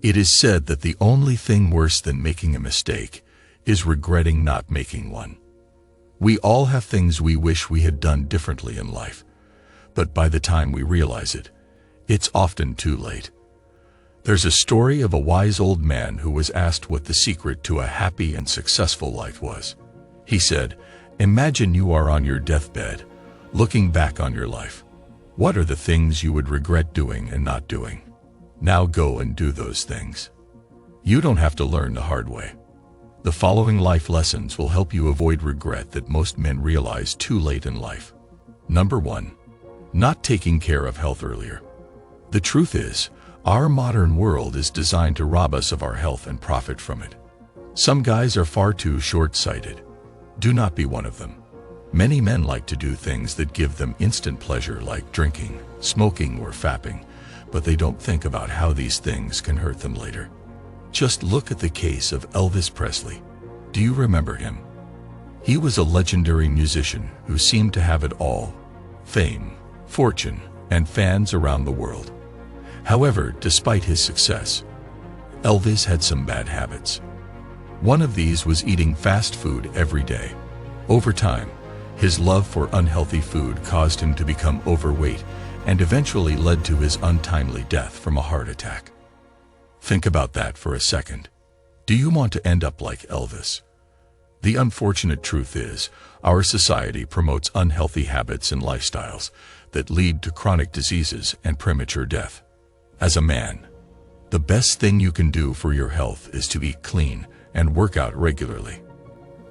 It is said that the only thing worse than making a mistake is regretting not making one. We all have things we wish we had done differently in life, but by the time we realize it, it's often too late. There's a story of a wise old man who was asked what the secret to a happy and successful life was. He said, "Imagine you are on your deathbed, looking back on your life. What are the things you would regret doing and not doing? Now go and do those things." You don't have to learn the hard way. The following life lessons will help you avoid regret that most men realize too late in life. Number 1. Not taking care of health earlier. The truth is, our modern world is designed to rob us of our health and profit from it. Some guys are far too short-sighted. Do not be one of them. Many men like to do things that give them instant pleasure, like drinking, smoking, or fapping, but they don't think about how these things can hurt them later. Just look at the case of Elvis Presley. Do you remember him? He was a legendary musician who seemed to have it all: fame, fortune, and fans around the world. However, despite his success, Elvis had some bad habits. One of these was eating fast food every day. Over time, his love for unhealthy food caused him to become overweight and eventually led to his untimely death from a heart attack. Think about that for a second. Do you want to end up like Elvis? The unfortunate truth is, our society promotes unhealthy habits and lifestyles that lead to chronic diseases and premature death. As a man, the best thing you can do for your health is to eat clean and work out regularly.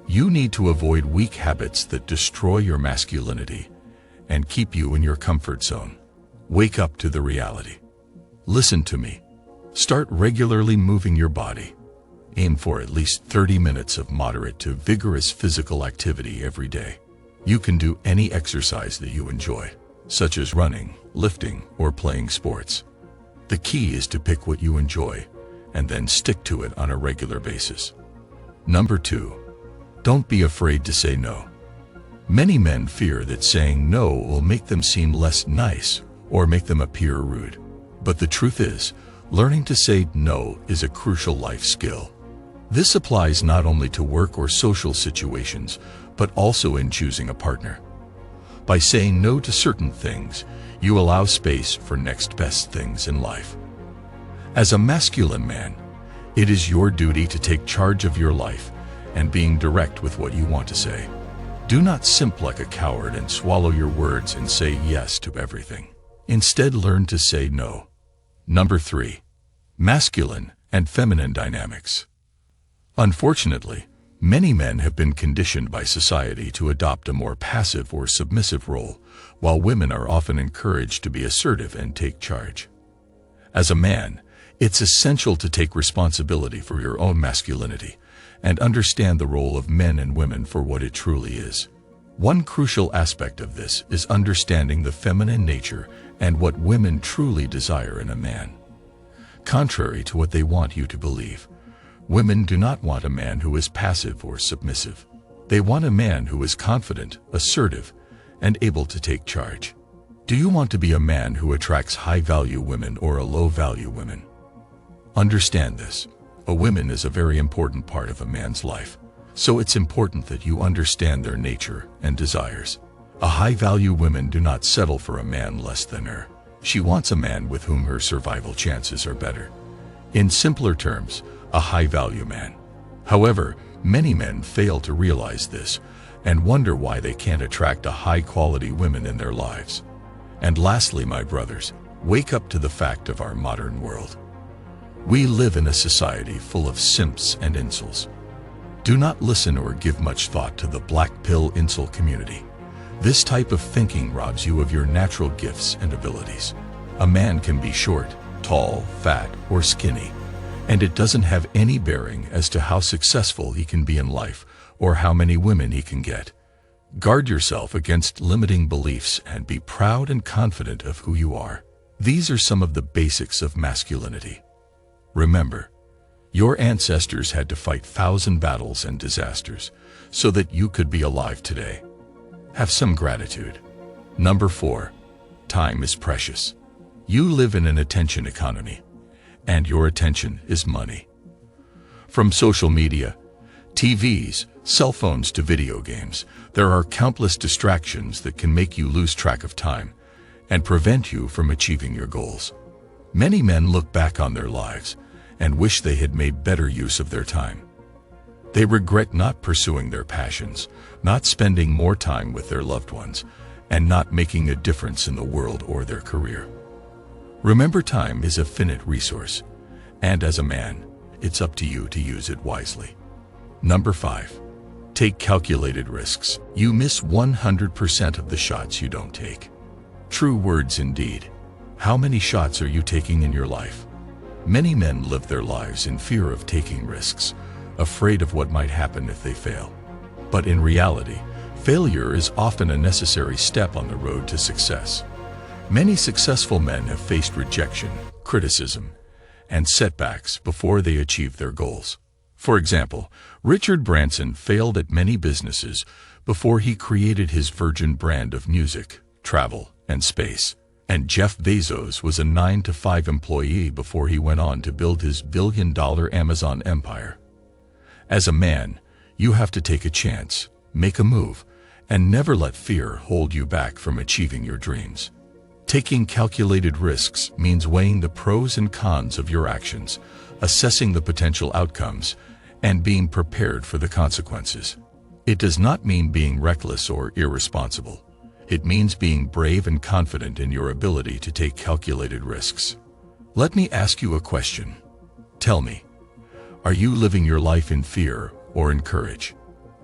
You need to avoid weak habits that destroy your masculinity and keep you in your comfort zone. Wake up to the reality. Listen to me. Start regularly moving your body. Aim for at least 30 minutes of moderate to vigorous physical activity every day. You can do any exercise that you enjoy, such as running, lifting, or playing sports. The key is to pick what you enjoy and then stick to it on a regular basis. Number 2. Don't be afraid to say no. Many men fear that saying no will make them seem less nice or make them appear rude. But the truth is, learning to say no is a crucial life skill. This applies not only to work or social situations, but also in choosing a partner. By saying no to certain things, you allow space for next best things in life. As a masculine man, it is your duty to take charge of your life and being direct with what you want to say. Do not simp like a coward and swallow your words and say yes to everything. Instead, learn to say no. Number 3. Masculine and feminine dynamics. Unfortunately, many men have been conditioned by society to adopt a more passive or submissive role, while women are often encouraged to be assertive and take charge. As a man, it's essential to take responsibility for your own masculinity and understand the role of men and women for what it truly is. One crucial aspect of this is understanding the feminine nature and what women truly desire in a man. Contrary to what they want you to believe, women do not want a man who is passive or submissive. They want a man who is confident, assertive, and able to take charge. Do you want to be a man who attracts high-value women or a low-value woman? Understand this. A woman is a very important part of a man's life, so it's important that you understand their nature and desires. A high-value woman do not settle for a man less than her. She wants a man with whom her survival chances are better. In simpler terms, a high-value man. However, many men fail to realize this and wonder why they can't attract a high-quality woman in their lives. And lastly, my brothers, wake up to the fact of our modern world. We live in a society full of simps and incels. Do not listen or give much thought to the black pill incel community. This type of thinking robs you of your natural gifts and abilities. A man can be short, tall, fat, or skinny, and it doesn't have any bearing as to how successful he can be in life or how many women he can get. Guard yourself against limiting beliefs and be proud and confident of who you are. These are some of the basics of masculinity. Remember, your ancestors had to fight 1,000 battles and disasters so that you could be alive today. Have some gratitude. Number 4. Time is precious. You live in an attention economy, and your attention is money. From social media, TVs, cell phones to video games, there are countless distractions that can make you lose track of time and prevent you from achieving your goals. Many men look back on their lives and wish they had made better use of their time. They regret not pursuing their passions, not spending more time with their loved ones, and not making a difference in the world or their career. Remember, time is a finite resource, and as a man, it's up to you to use it wisely. Number 5. Take calculated risks. You miss 100% of the shots you don't take. True words indeed. How many shots are you taking in your life? Many men live their lives in fear of taking risks, afraid of what might happen if they fail. But in reality, failure is often a necessary step on the road to success. Many successful men have faced rejection, criticism, and setbacks before they achieved their goals. For example, Richard Branson failed at many businesses before he created his Virgin brand of music, travel, and space. And Jeff Bezos was a 9-to-5 employee before he went on to build his billion-dollar Amazon empire. As a man, you have to take a chance, make a move, and never let fear hold you back from achieving your dreams. Taking calculated risks means weighing the pros and cons of your actions, assessing the potential outcomes, and being prepared for the consequences. It does not mean being reckless or irresponsible. It means being brave and confident in your ability to take calculated risks. Let me ask you a question. Tell me, are you living your life in fear or in courage?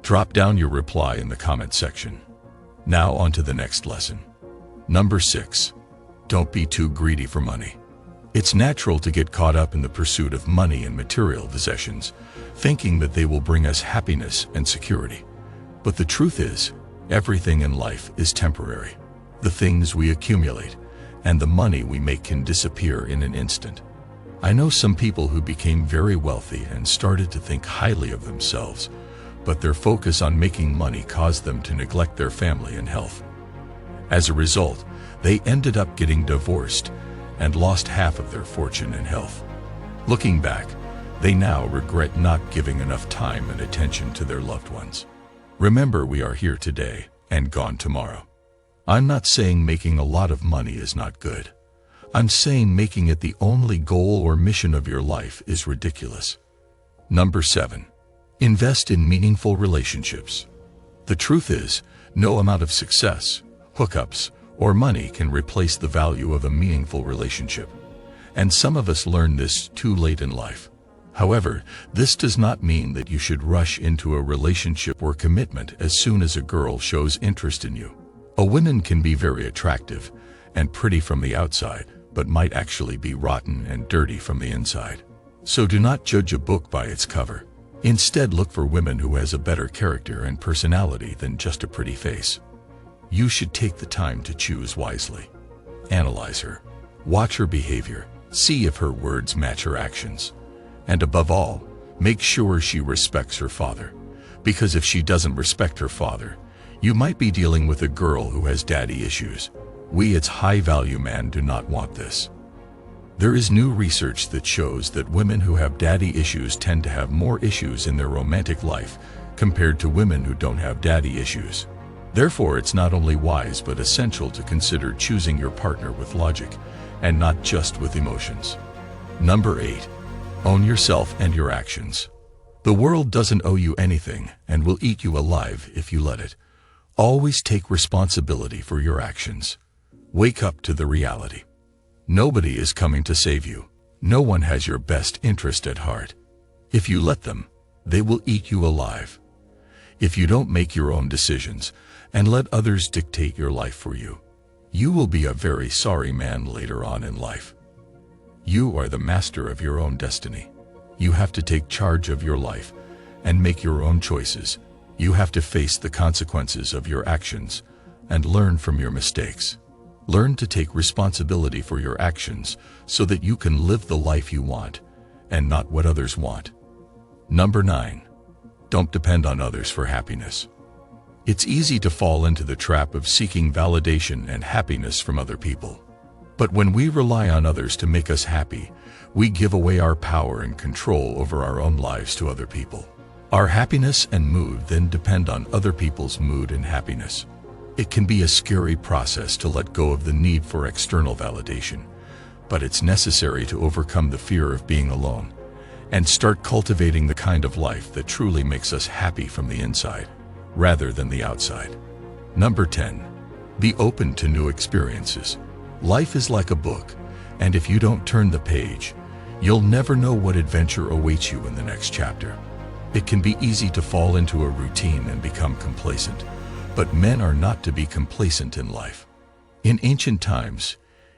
Drop down your reply in the comment section. Now on to the next lesson. Number 6. Don't be too greedy for money. It's natural to get caught up in the pursuit of money and material possessions, thinking that they will bring us happiness and security. But the truth is, everything in life is temporary. The things we accumulate and the money we make can disappear in an instant. I know some people who became very wealthy and started to think highly of themselves, but their focus on making money caused them to neglect their family and health. As a result, they ended up getting divorced and lost half of their fortune and health. Looking back, they now regret not giving enough time and attention to their loved ones. Remember, we are here today and gone tomorrow. I'm not saying making a lot of money is not good. I'm saying making it the only goal or mission of your life is ridiculous. Number 7. Invest in meaningful relationships. The truth is, no amount of success, hookups, or money can replace the value of a meaningful relationship. And some of us learn this too late in life. However, this does not mean that you should rush into a relationship or commitment as soon as a girl shows interest in you. A woman can be very attractive and pretty from the outside, but might actually be rotten and dirty from the inside. So do not judge a book by its cover. Instead, look for women who has a better character and personality than just a pretty face. You should take the time to choose wisely. Analyze her. Watch her behavior. See if her words match her actions. And above all, make sure she respects her father. Because if she doesn't respect her father, you might be dealing with a girl who has daddy issues. We, its high-value man, do not want this. There is new research that shows that women who have daddy issues tend to have more issues in their romantic life compared to women who don't have daddy issues. Therefore, it's not only wise but essential to consider choosing your partner with logic and not just with emotions. Number 8. Own yourself and your actions. The world doesn't owe you anything and will eat you alive if you let it. Always take responsibility for your actions. Wake up to the reality. Nobody is coming to save you. No one has your best interest at heart. If you let them, they will eat you alive. If you don't make your own decisions and let others dictate your life for you, you will be a very sorry man later on in life. You are the master of your own destiny. You have to take charge of your life and make your own choices. You have to face the consequences of your actions and learn from your mistakes. Learn to take responsibility for your actions so that you can live the life you want and not what others want. Number 9. Don't depend on others for happiness. It's easy to fall into the trap of seeking validation and happiness from other people. But when we rely on others to make us happy, we give away our power and control over our own lives to other people. Our happiness and mood then depend on other people's mood and happiness. It can be a scary process to let go of the need for external validation, but it's necessary to overcome the fear of being alone and start cultivating the kind of life that truly makes us happy from the inside, rather than the outside. Number 10. Be open to new experiences. Life is like a book, and if you don't turn the page, you'll never know what adventure awaits you in the next chapter. It can be easy to fall into a routine and become complacent, but men are not to be complacent in life. In ancient times,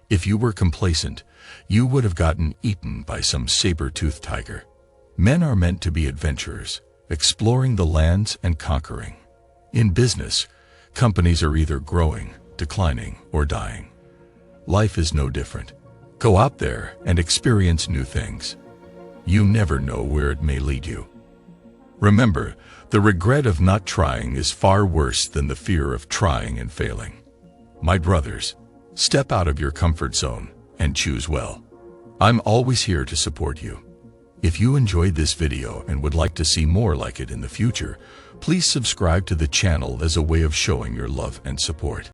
if you were complacent, you would have gotten eaten by some saber-toothed tiger. Men are meant to be adventurers, exploring the lands and conquering. In business, companies are either growing, declining, or dying. Life is no different. Go out there and experience new things. You never know where it may lead you. Remember, the regret of not trying is far worse than the fear of trying and failing. My brothers, step out of your comfort zone and choose well. I'm always here to support you. If you enjoyed this video and would like to see more like it in the future, please subscribe to the channel as a way of showing your love and support.